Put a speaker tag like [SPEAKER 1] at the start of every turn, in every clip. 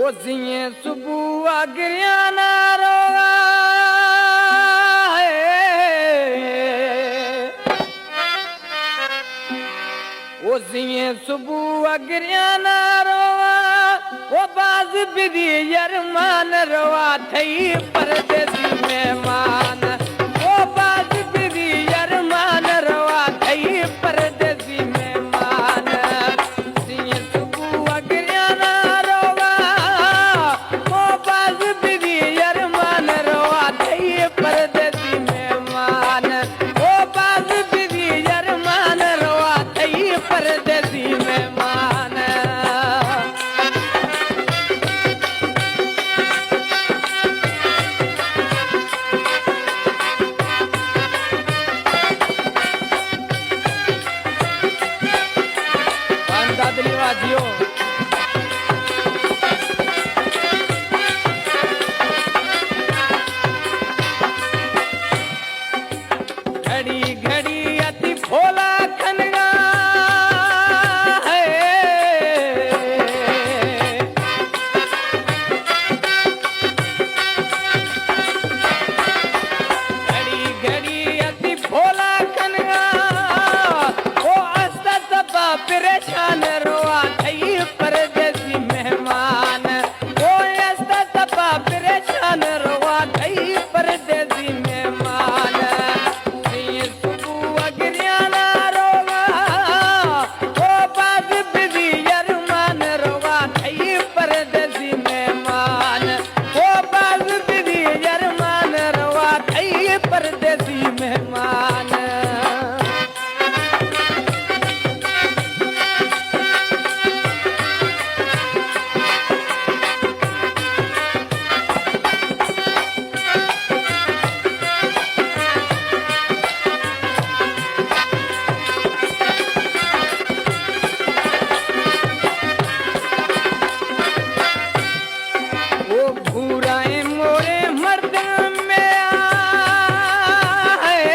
[SPEAKER 1] ओ जिए सुबह गिरियाना रोगा ओ जिए सुबह गिरियाना रोवा ओ बाज बिदी यरमान रोवा थई परदेसी मेहमान ओ बाज बिदी यरमान रोवा थई परदेसी मेहमान जिए सुबह गिरियाना रोवा ओ बाज बिदी यरमान रोवा थई परदेसी मेहमान ओ बाज बिदी यरमान रोवा थई परदेसी मेहमान दादली वाजियो घड़ी घड़ी अति भोला खनगा है घड़ी घड़ी अति भोला खनगा ओ अस्ता सबा परेशान रोआ थई परदेसी मेहमान ओ अस्ता सबा परेशान रोआ थई परदेसी मेहमान जिए सुबह गिरियाना रोगा ओ बाज बिदी यरमान रोगा थई परदेसी मेहमान ओ बाज बिदी यरमान रोगा थई परदेसी मेहमान ओ भूराए मोरे मर्द में आए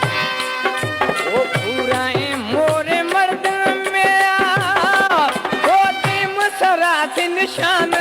[SPEAKER 1] ओ भूराए मोरे मर्द में आ ओ तीम सरात निशान